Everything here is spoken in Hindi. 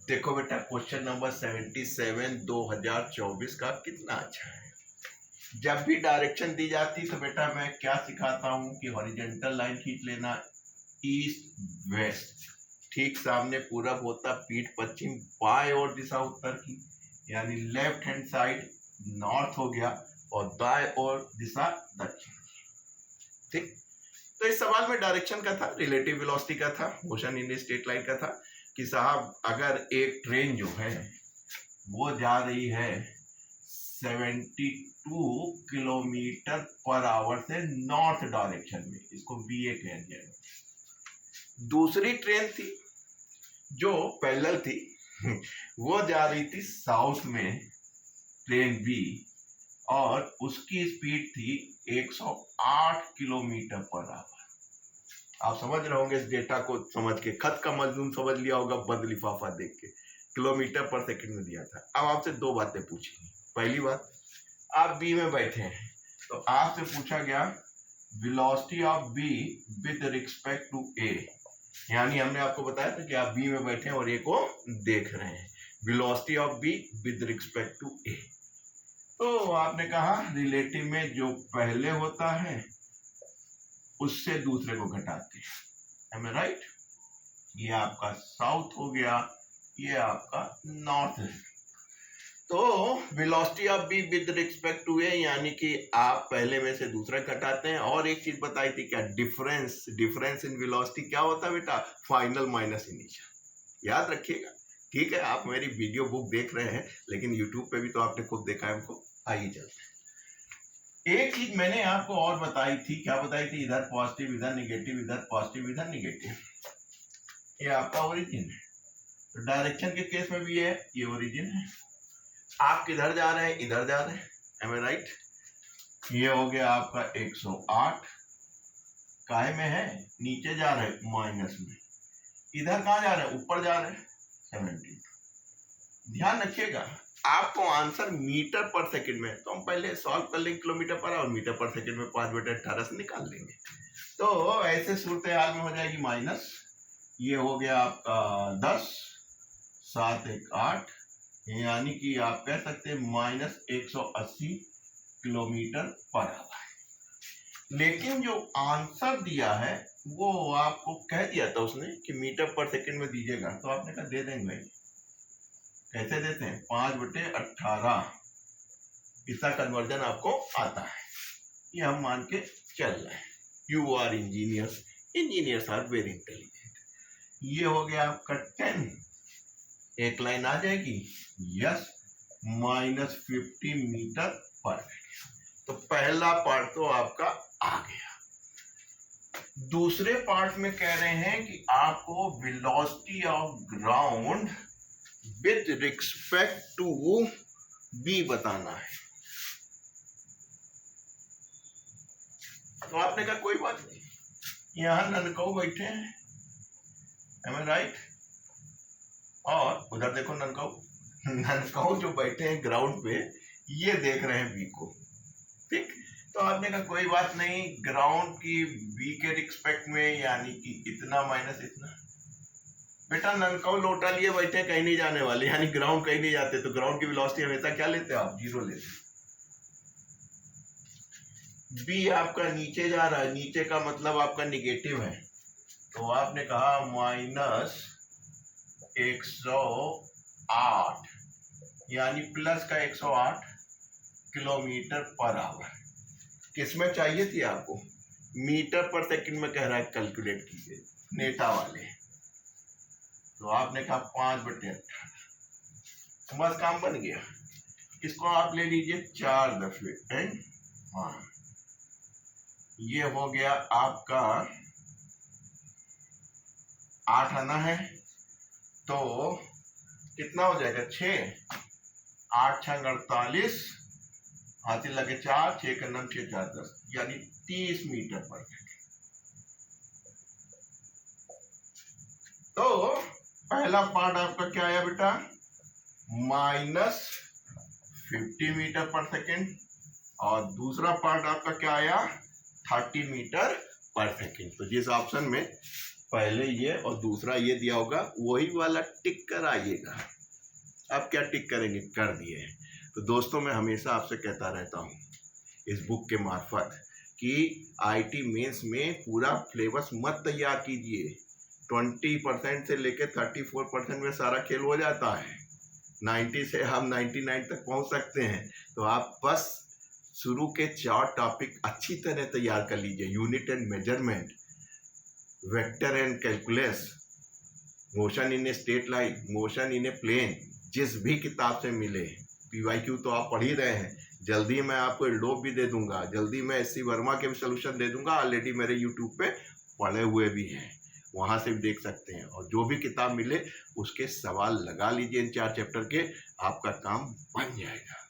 देखो बेटा, क्वेश्चन नंबर 77 2024 का कितना अच्छा है। जब भी डायरेक्शन दी जाती तो बेटा मैं क्या सिखाता हूं कि हॉरिजॉन्टल लाइन खींच लेना, ईस्ट वेस्ट, ठीक सामने पूरब होता, पीठ पश्चिम, बाएं ओर दिशा उत्तर की, यानी लेफ्ट हैंड साइड नॉर्थ हो गया और दाएं ओर दिशा दक्षिण। ठीक, तो इस सवाल में डायरेक्शन का था, रिलेटिव वेलोसिटी का था, मोशन इन स्ट्रेट लाइन का था कि साहब अगर एक ट्रेन जो है वो जा रही है 72 किलोमीटर पर आवर से नॉर्थ डायरेक्शन में, इसको बीए कह दिया। दूसरी ट्रेन थी जो पैरेलल थी वो जा रही थी साउथ में, ट्रेन बी, और उसकी स्पीड थी 108 किलोमीटर पर आवर। आप समझ रहे होंगे इस डेटा को समझ के, खत का मजमून समझ लिया होगा बंद लिफाफा देख के, किलोमीटर पर सेकंड में दिया था। अब आपसे दो बातें पूछी। पहली बात, आप बी में बैठे हैं तो आपसे पूछा गया velocity of B with respect to A, यानी हमने आपको बताया था कि आप बी में बैठे हैं और ए को देख रहे हैं, velocity of B with respect to A. तो आपने कहा रिलेटिव में जो पहले होता है उससे दूसरे को घटाते हैं, am I right? ये आपका साउथ हो गया, ये आपका नॉर्थ है। तो velocity of B with respect to A, यानी कि आप पहले में से दूसरा घटाते हैं। और एक चीज बताई थी क्या, डिफरेंस इन वेलोसिटी क्या होता है बेटा, फाइनल माइनस इनिशियल, याद रखिएगा। ठीक है, आप मेरी वीडियो बुक देख रहे हैं लेकिन यूट्यूब पे भी तो आपने खुद देखा है हमको। आइए चलते हैं। एक चीज मैंने आपको और बताई थी, क्या बताई थी, इधर पॉजिटिव इधर निगेटिव, इधर पॉजिटिव इधर निगेटिव, ये आपका ओरिजिन है। तो डायरेक्शन के केस में भी ये ओरिजिन है। आप किधर जा रहे हैं, इधर जा रहे हैं, एम आई राइट। ये हो गया आपका 108, काहे में है, नीचे जा रहे हैं माइनस में, इधर कहाँ जा रहे हैं, ऊपर जा रहे हैं 70। ध्यान रखिएगा आपको आंसर मीटर पर सेकंड में, तो हम पहले सॉल्व कर लेंगे किलोमीटर पर, और मीटर पर सेकंड में 5/18 से निकाल लेंगे। तो ऐसे सूरत हाल में हो जाएगी माइनस, ये हो गया आपका 10, 7 1 8, यानी कि आप कह सकते हैं माइनस 180 किलोमीटर पर आवर। लेकिन जो आंसर दिया है वो आपको कह दिया था उसने कि मीटर पर सेकंड में दीजिएगा, तो आपने कहा दे देंगे भाई। कैसे देते हैं, 5/18, इसका कन्वर्जन आपको आता है, ये हम मान के चल रहे हैं। You are engineers are very intelligent. ये हो गया आपका 10, एक लाइन आ जाएगी, यस, -50 मीटर पर सेकंड। तो पहला पार्ट तो आपका आ गया। दूसरे पार्ट में कह रहे हैं कि आपको velocity of ground with respect to B बताना है। तो आपने कहा कोई बात नहीं, यहां ननकऊ बैठे हैं, एम आई राइट, और उधर देखो ननकऊ जो बैठे हैं ग्राउंड पे, ये देख रहे हैं बी को। ठीक, तो आपने कहा कोई बात नहीं, ग्राउंड की बी के रिस्पेक्ट में, यानी कि इतना माइनस इतना। बेटा ननकऊ लोटा लिए बैठे, कहीं नहीं जाने वाले, यानी ग्राउंड कहीं नहीं जाते, तो ग्राउंड की वेलोसिटी हमेशा क्या लेते हैं आप, 0 लेते हैं। बी आपका नीचे जा रहा है, नीचे का मतलब आपका निगेटिव है, तो आपने कहा -108, यानी प्लस का 108 किलोमीटर पर आवर। किसमें चाहिए थी आपको, मीटर पर सेकंड में कह रहा है, कैलकुलेट कीजिए नेटा वाले। तो आपने कहा 5/18, बस काम बन गया। इसको आप ले लीजिए 4 दफे, हाँ, ये हो गया आपका 8 आना है, तो कितना हो जाएगा, 6, 8 6 48, हाथी लगे 4, 6 का 9 6 4 10, यानी 30 मीटर पर सेकंड। तो पहला पार्ट आपका क्या आया बेटा, -50 मीटर पर सेकंड, और दूसरा पार्ट आपका क्या आया, 30 मीटर पर सेकंड। तो जिस ऑप्शन में पहले ये और दूसरा ये दिया होगा, वही वाला टिक कर आइएगा। अब क्या टिक करेंगे, कर दिए। तो दोस्तों मैं हमेशा आपसे कहता रहता हूँ इस बुक के मार्फत कि आईटी मेंस में पूरा फ्लेबस मत तैयार कीजिए। 20% से लेकर 34% में सारा खेल हो जाता है। 90 से हम 99 तक पहुंच सकते हैं। तो आप बस शुरू के 4 टॉपिक अच्छी तरह तैयार कर लीजिए। Unit and measurement, vector and calculus, motion in a straight line, motion in a plane, जिस भी किताब से मिले। पीवाईक्यू तो आप पढ़ ही रहे हैं, जल्दी मैं आपको एल्डोप भी दे दूंगा, जल्दी मैं एससी वर्मा के भी सोल्यूशन दे दूंगा। ऑलरेडी मेरे यूट्यूब पे पढ़े हुए भी हैं, वहाँ से भी देख सकते हैं। और जो भी किताब मिले उसके सवाल लगा लीजिए इन 4 चैप्टर के, आपका काम बन जाएगा।